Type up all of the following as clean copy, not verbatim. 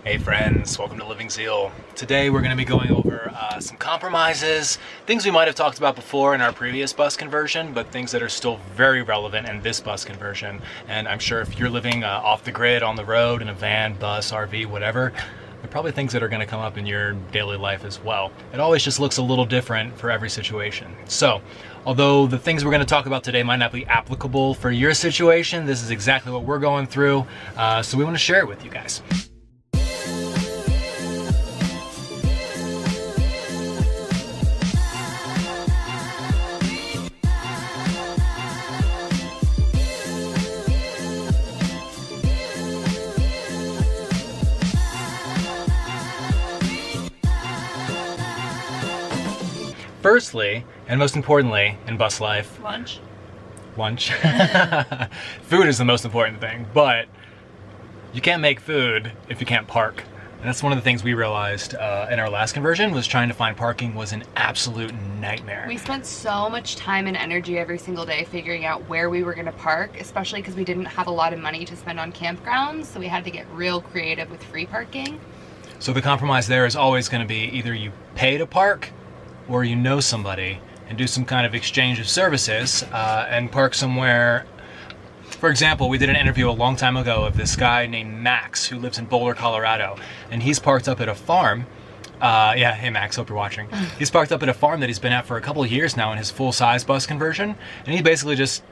Hey friends, welcome to livingZEAL. Today we're going to be going over some compromises, things we might have talked about before in our previous bus conversion, but things that are still very relevant in this bus conversion. And I'm sure if you're living off the grid, on the road, in a van, bus, RV, whatever, there are probably things that are going to come up in your daily life as well. It always just looks a little different for every situation. So, although the things we're going to talk about today might not be applicable for your situation, this is exactly what we're going through, so we want to share it with you guys. Firstly, and most importantly in bus life, Lunch. Food is the most important thing, but you can't make food if you can't park. And that's one of the things we realized in our last conversion, was trying to find parking was an absolute nightmare. We spent so much time and energy every single day figuring out where we were going to park, especially because we didn't have a lot of money to spend on campgrounds, so we had to get real creative with free parking. So the compromise there is always going to be either you pay to park or you know somebody and do some kind of exchange of services and park somewhere. For example, we did an interview a long time ago of this guy named Max who lives in Boulder, Colorado, and he's parked up at a farm. Yeah, hey Max, hope you're watching. He's parked up at a farm that he's been at for a couple of years now in his full-size bus conversion, and he basically just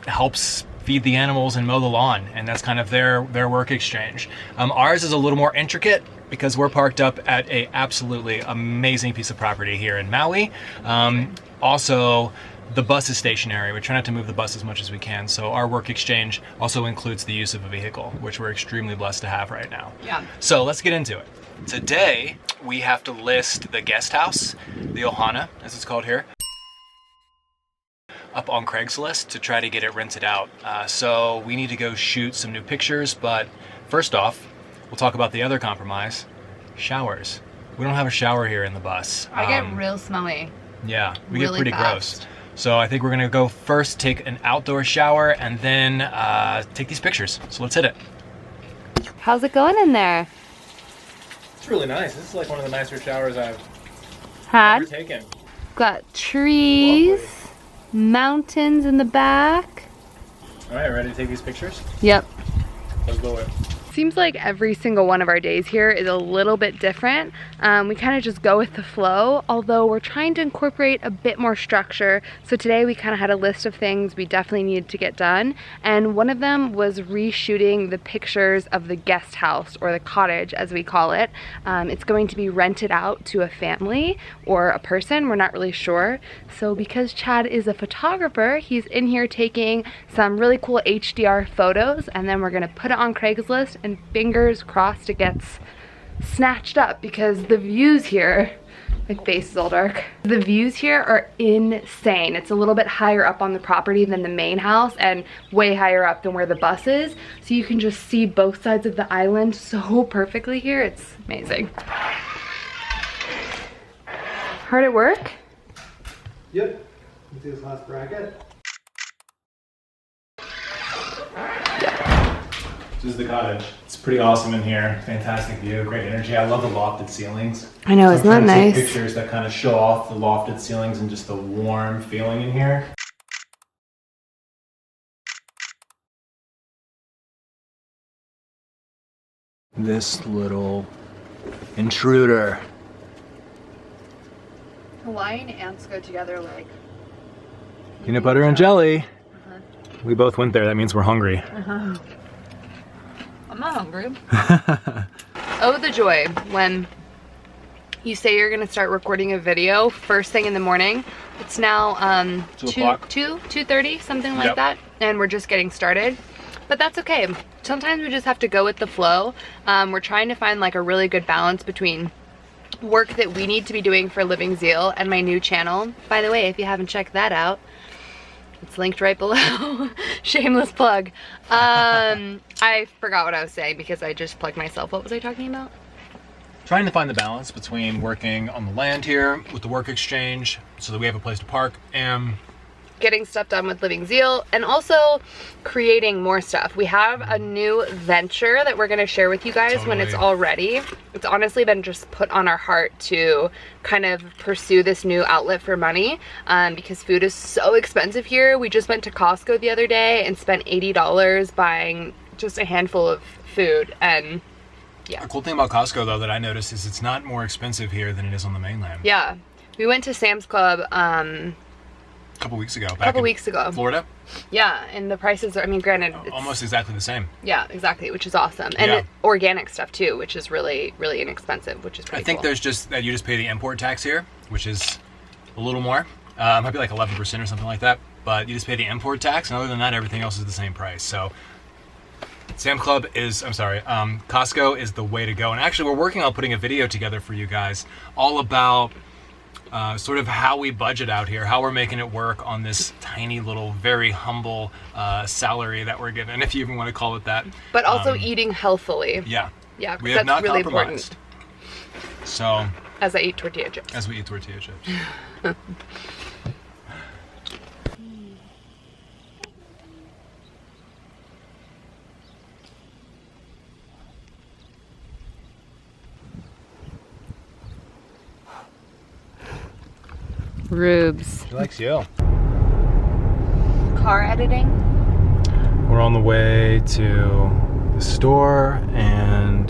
helps feed the animals and mow the lawn, and that's kind of their work exchange. Ours is a little more intricate because we're parked up at a absolutely amazing piece of property here in Maui. Also, the bus is stationary. We try not to move the bus as much as we can, so our work exchange also includes the use of a vehicle, which we're extremely blessed to have right now. Yeah. So let's get into it. Today, we have to list the guest house, the Ohana, as it's called here, up on Craigslist to try to get it rented out. So we need to go shoot some new pictures, but first off, we'll talk about the other compromise, showers. We don't have a shower here in the bus. I get real smelly. Yeah, we really get pretty fast. gross. So I think we're gonna go first take an outdoor shower and then take these pictures. So let's hit it. How's it going in there? It's really nice. This is like one of the nicer showers I've Had? ever taken. Got trees, Lovely. mountains in the back. All right, ready to take these pictures? Yep. Let's go in. Seems like every single one of our days here is a little bit different. We kind of just go with the flow, although we're trying to incorporate a bit more structure. So today we kind of had a list of things we definitely needed to get done, and one of them was reshooting the pictures of the guest house, or the cottage as we call it. It's going to be rented out to a family or a person, we're not really sure. So because Chad is a photographer, he's in here taking some really cool HDR photos, and then we're gonna put it on Craigslist, and fingers crossed it gets snatched up, because the views here, my face is all dark, the views here are insane. It's a little bit higher up on the property than the main house and way higher up than where the bus is, so you can just see both sides of the island so perfectly here. It's amazing. Hard at work? Yep. You see this last bracket? This is the cottage. It's pretty awesome in here. Fantastic view, great energy. I love the lofted ceilings. I know, isn't that I'm trying to nice? take pictures that kind of show off the lofted ceilings and just the warm feeling in here. This little intruder. Hawaiian ants go together like Peanut butter and jelly. We both went there. That means we're hungry. I'm not hungry. Oh, the joy when you say you're gonna start recording a video first thing in the morning. It's now 2:30, something like that, and we're just getting started. But that's okay. Sometimes we just have to go with the flow. We're trying to find like a really good balance between work that we need to be doing for livingZEAL and my new channel. By the way, if you haven't checked that out, it's linked right below. Shameless plug. I forgot what I was saying because I just plugged myself. What was I talking about? Trying to find the balance between working on the land here with the work exchange so that we have a place to park, and getting stuff done with livingZEAL, and also creating more stuff. We have a new venture that we're going to share with you guys when it's all ready. It's honestly been just put on our heart to kind of pursue this new outlet for money, because food is so expensive here. We just went to Costco the other day and spent $80 buying just a handful of food. And yeah. The cool thing about Costco, though, that I noticed is it's not more expensive here than it is on the mainland. Yeah. We went to Sam's Club a couple weeks ago. Florida? Yeah, and the prices are, I mean, granted, it's almost exactly the same. Yeah, exactly, which is awesome. And organic stuff too, which is really, really inexpensive, which is pretty cool. I think there's just that you just pay the import tax here, which is a little more. It might be like 11% or something like that, but you just pay the import tax, and other than that, everything else is the same price. So Costco is the way to go. And actually, we're working on putting a video together for you guys all about sort of how we budget out here, how we're making it work on this tiny little, very humble salary that we're given, if you even want to call it that. But also eating healthily. Yeah. Yeah, we have not really compromised. Important. So. As I eat tortilla chips. As we eat tortilla chips. Rubes. She likes you. Car editing. We're on the way to the store and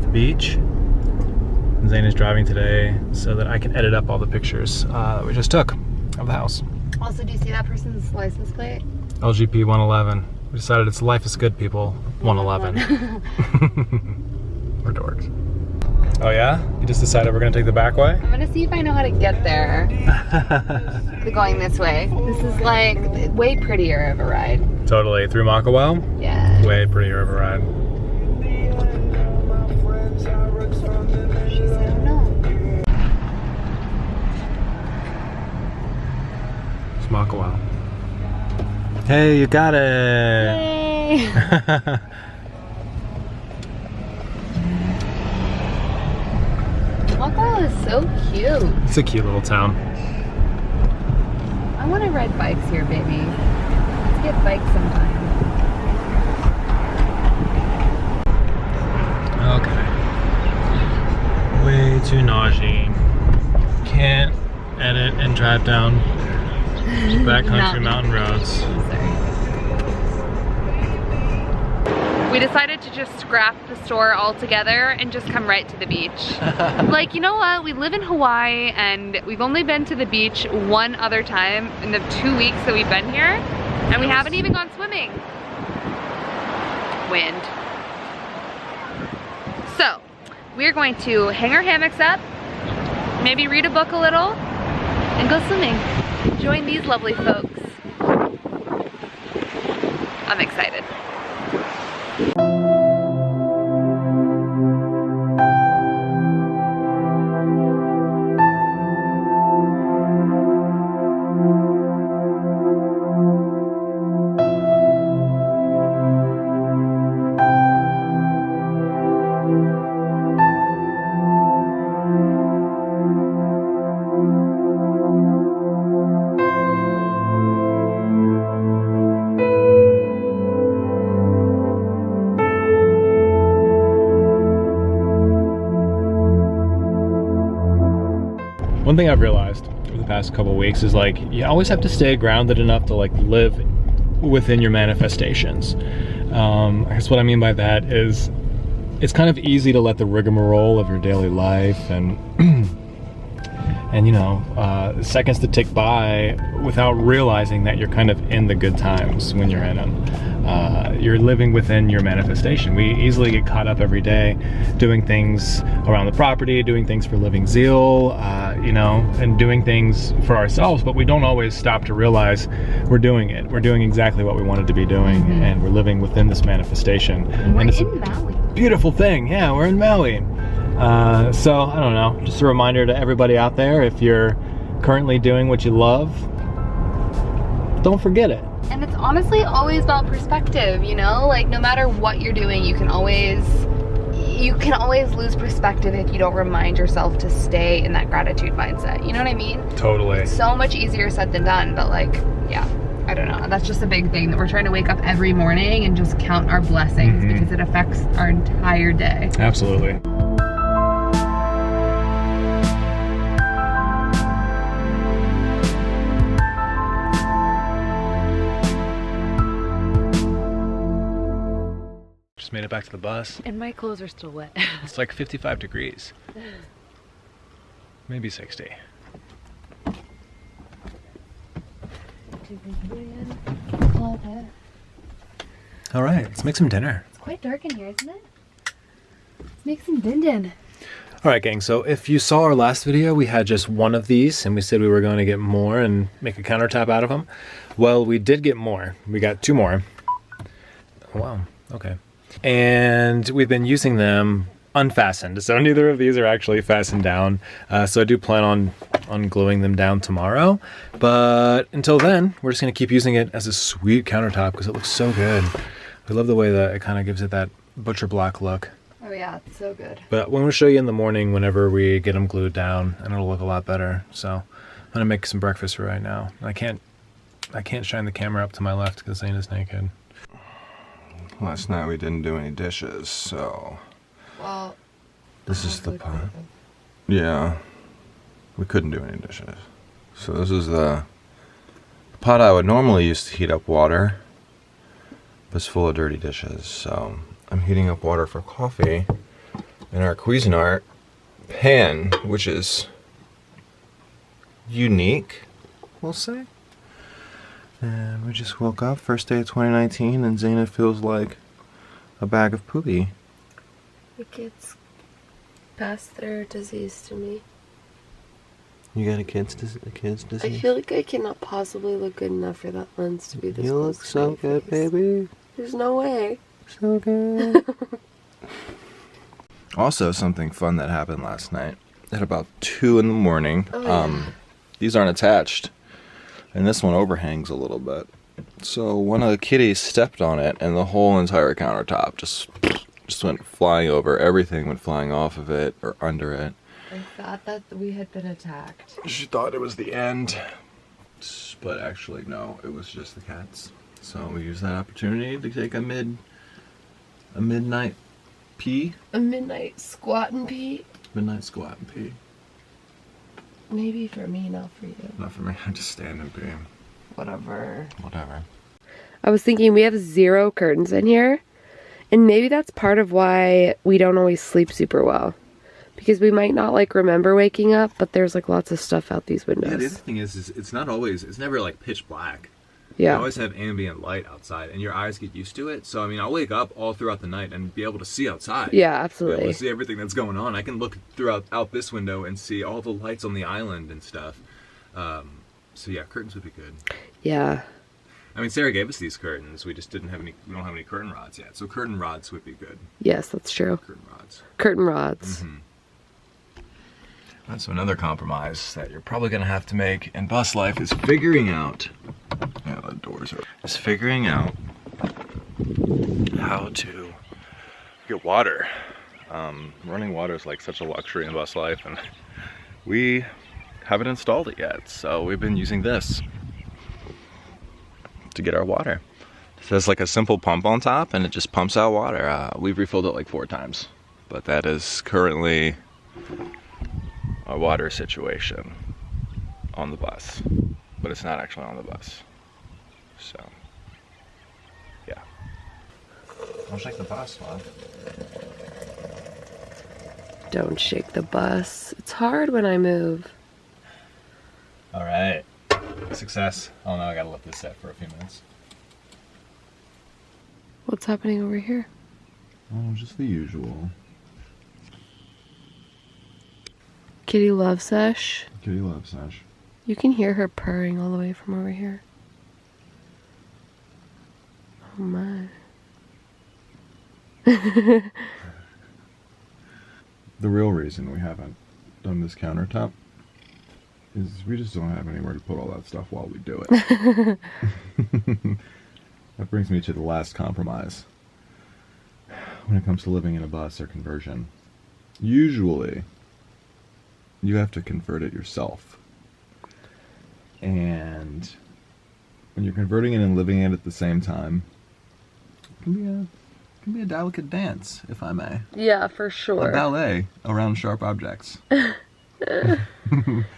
the beach. And Zaynah's driving today so that I can edit up all the pictures that we just took of the house. Also, do you see that person's license plate? LGP 111. We decided it's life is good, people. 111. We're dorks. Oh yeah? You just decided we're gonna take the back way? I'm gonna see if I know how to get there. Going this way. This is like way prettier of a ride. Totally. Through Makawao? Yeah. Way prettier of a ride. She said no. It's Makawao. Hey, you got it! Yay! Makawao is so cute. It's a cute little town. I want to ride bikes here, baby. Let's get bikes sometime. Okay. Way too naughty. Can't edit and drive down backcountry mountain roads. We decided to just scrap the store altogether and just come right to the beach. Like, you know what? We live in Hawaii and we've only been to the beach one other time in the 2 weeks that we've been here, and we haven't even gone swimming. Wind. So, we're going to hang our hammocks up, maybe read a book a little, and go swimming. Join these lovely folks. I'm excited. One thing I've realized over the past couple of weeks is like you always have to stay grounded enough to like live within your manifestations. I guess what I mean by that is it's kind of easy to let the rigmarole of your daily life and you know, seconds to tick by without realizing that you're kind of in the good times when you're in them. You're living within your manifestation. We easily get caught up every day doing things around the property, doing things for livingZEAL, you know, and doing things for ourselves, but we don't always stop to realize we're doing it. We're doing exactly what we wanted to be doing, and we're living within this manifestation. And it's in Maui. Beautiful thing. Yeah, we're in Maui. So, I don't know, just a reminder to everybody out there, if you're currently doing what you love, don't forget it. And it's honestly always about perspective, you know? Like, no matter what you're doing, you can always lose perspective if you don't remind yourself to stay in that gratitude mindset. You know what I mean? Totally. It's so much easier said than done, but like, yeah, I don't know. That's just a big thing that we're trying to wake up every morning and just count our blessings because it affects our entire day. Absolutely. Just made it back to the bus. And my clothes are still wet. It's like 55 degrees. Maybe 60. All right, let's make some dinner. It's quite dark in here, isn't it? Let's make some din. All right, gang, so if you saw our last video, we had just one of these and we said we were going to get more and make a countertop out of them. Well, we did get more. We got 2 more. Oh, wow, okay. And we've been using them unfastened, so neither of these are actually fastened down. So I do plan on gluing them down tomorrow, but until then, we're just gonna keep using it as a sweet countertop because it looks so good. I love the way that it kind of gives it that butcher block look. Oh yeah, it's so good. But I'm gonna show you in the morning whenever we get them glued down, and it'll look a lot better. So I'm gonna make some breakfast for right now. I can't shine the camera up to my left because Zaynah's naked. Last night we didn't do any dishes, so... Well... This is the pot. Yeah. We couldn't do any dishes. So this is the pot I would normally use to heat up water. But it's full of dirty dishes, so... I'm heating up water for coffee in our Cuisinart pan, which is... unique, we'll say. And we just woke up, first day of 2019, and Zaynah feels like a bag of poopy. The kids passed their disease to me. You got a kid's disease? I feel like I cannot possibly look good enough for that lens to be this You close look to so my good, face. baby. There's no way. So good. Also, something fun that happened last night at about 2 in the morning. Oh, yeah. These aren't attached. And this one overhangs a little bit. So one of the kitties stepped on it and the whole entire countertop just went flying over. Everything went flying off of it or under it. I thought that we had been attacked. She thought it was the end. But actually, no, it was just the cats. So we used that opportunity to take a midnight pee. A midnight squat and pee? Midnight squat and pee. Maybe for me, not for you. Not for me, I just stand and pee. Whatever. Whatever. I was thinking we have 0 curtains in here, and maybe that's part of why we don't always sleep super well. Because we might not like remember waking up, but there's like lots of stuff out these windows. Yeah, the other thing is it's not always, it's never like pitch black. Yeah. You always have ambient light outside, and your eyes get used to it. So, I mean, I'll wake up all throughout the night and be able to see outside. Yeah, Be able absolutely. to see everything that's going on. I can look out this window and see all the lights on the island and stuff. So yeah, curtains would be good. Yeah. I mean, Sarah gave us these curtains. We just didn't have any. We don't have any curtain rods yet. So curtain rods would be good. Yes, that's true. Curtain rods. Curtain rods. That's another compromise that you're probably gonna have to make in bus life is figuring out. Yeah, the doors are. Is figuring out how to get water. Running water is like such a luxury in bus life, and we haven't installed it yet. So we've been using this to get our water. It has like a simple pump on top, and it just pumps out water. We've refilled it like 4 times, but that is currently our water situation on the bus, but it's not actually on the bus. So, yeah. I'll shake the bus, Mom. Don't shake the bus. It's hard when I move. All right, success. Oh no, I gotta let this set for a few minutes. What's happening over here? Oh, just the usual. Kitty love sesh. Kitty love sesh. You can hear her purring all the way from over here. Oh my. The real reason we haven't done this countertop is we just don't have anywhere to put all that stuff while we do it. That brings me to the last compromise. When it comes to living in a bus or conversion, usually you have to convert it yourself. And when you're converting it and living it at the same time, it can be a delicate dance, if I may. Yeah, for sure. A ballet around sharp objects.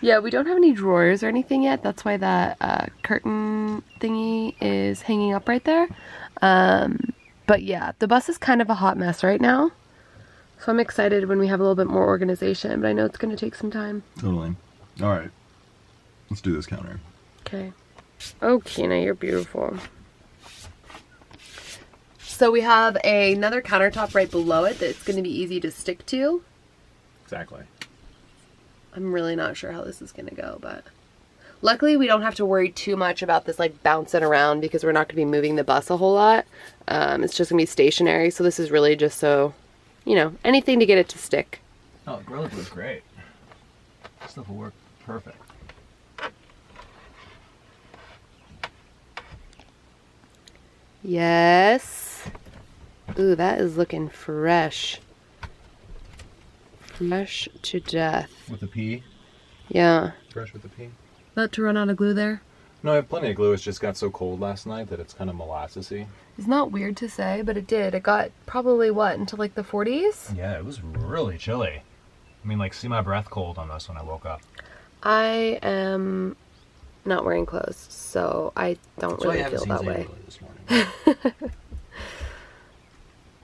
Yeah, we don't have any drawers or anything yet. That's why that curtain thingy is hanging up right there. But yeah, the bus is kind of a hot mess right now. So I'm excited when we have a little bit more organization, but I know it's going to take some time. Totally. All right. Let's do this counter. Okay. Oh, Kina, you're beautiful. So we have another countertop right below it that's going to be easy to stick to. Exactly. I'm really not sure how this is going to go, but luckily we don't have to worry too much about this like bouncing around because we're not going to be moving the bus a whole lot. It's just going to be stationary, so this is really just so, you know, anything to get it to stick. Oh, Gorilla Glue is great. This stuff will work perfect. Yes. Ooh, that is looking fresh. Fresh to death. With a P? Yeah. Fresh with a P? About to run out of glue there? No, I have plenty of glue. It's just got so cold last night that it's kind of molassesy. It's not weird to say, but it did. It got probably, what, into like the 40s? Yeah, it was really chilly. I mean, like, see my breath cold on this when I woke up. I am not wearing clothes, so I don't really feel that way. This morning.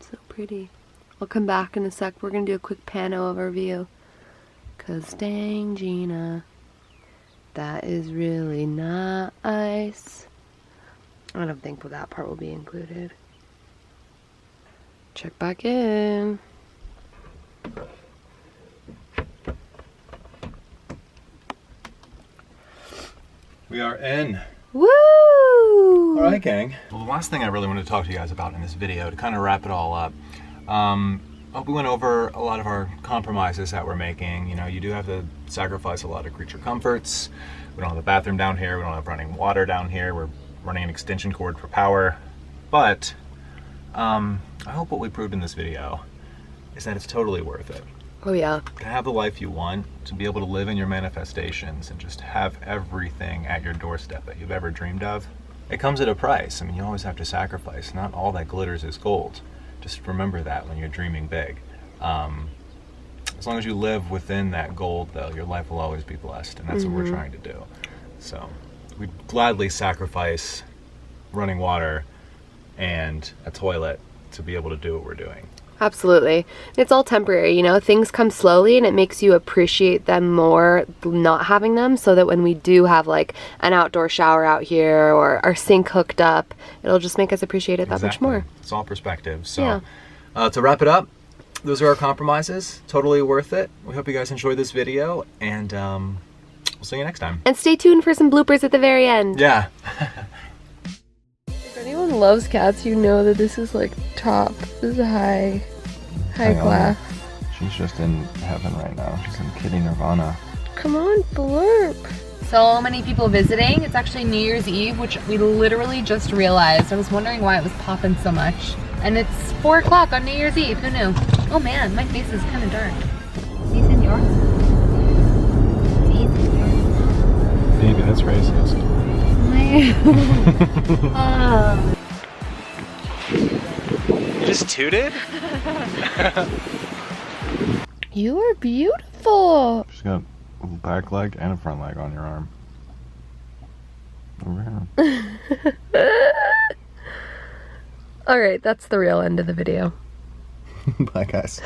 So pretty. I'll come back in a sec. We're going to do a quick pano overview. Cause dang, Gina, that is really nice. I don't think that part will be included. Check back in. We are in. Woo! All right, gang. Well, the last thing I really wanted to talk to you guys about in this video, to kind of wrap it all up, we went over a lot of our compromises that we're making. You know, you do have to sacrifice a lot of creature comforts. We don't have a bathroom down here. We don't have running water down here. We're running an extension cord for power. But I hope what we proved in this video is that it's totally worth it. Oh yeah. To have the life you want, to be able to live in your manifestations and just have everything at your doorstep that you've ever dreamed of. It comes at a price. I mean, you always have to sacrifice. Not all that glitters is gold. Just remember that when you're dreaming big. As long as you live within that gold, though, your life will always be blessed, and that's what we're trying to do. So we'd gladly sacrifice running water and a toilet to be able to do what we're doing. Absolutely. It's all temporary, you know, things come slowly and it makes you appreciate them more not having them, so that when we do have like an outdoor shower out here or our sink hooked up, it'll just make us appreciate it that much more. It's all perspective. So to wrap it up, those are our compromises. Totally worth it. We hope you guys enjoyed this video, and we'll see you next time. And stay tuned for some bloopers at the very end. Yeah. If anyone loves cats, you know that this is like top. This is a high class. She's just in heaven right now. She's in kitty nirvana. Come on, blurp. So many people visiting. It's actually New Year's Eve, which we literally just realized. I was wondering why it was popping so much. And it's 4 o'clock on New Year's Eve. Who knew? Oh man, my face is kind of dark. Sí, señor. Sí, señor. Baby, that's racist. You just tooted? You are beautiful. She's got a back leg and a front leg on your arm. Over here. All right, that's the real end of the video. Bye, guys.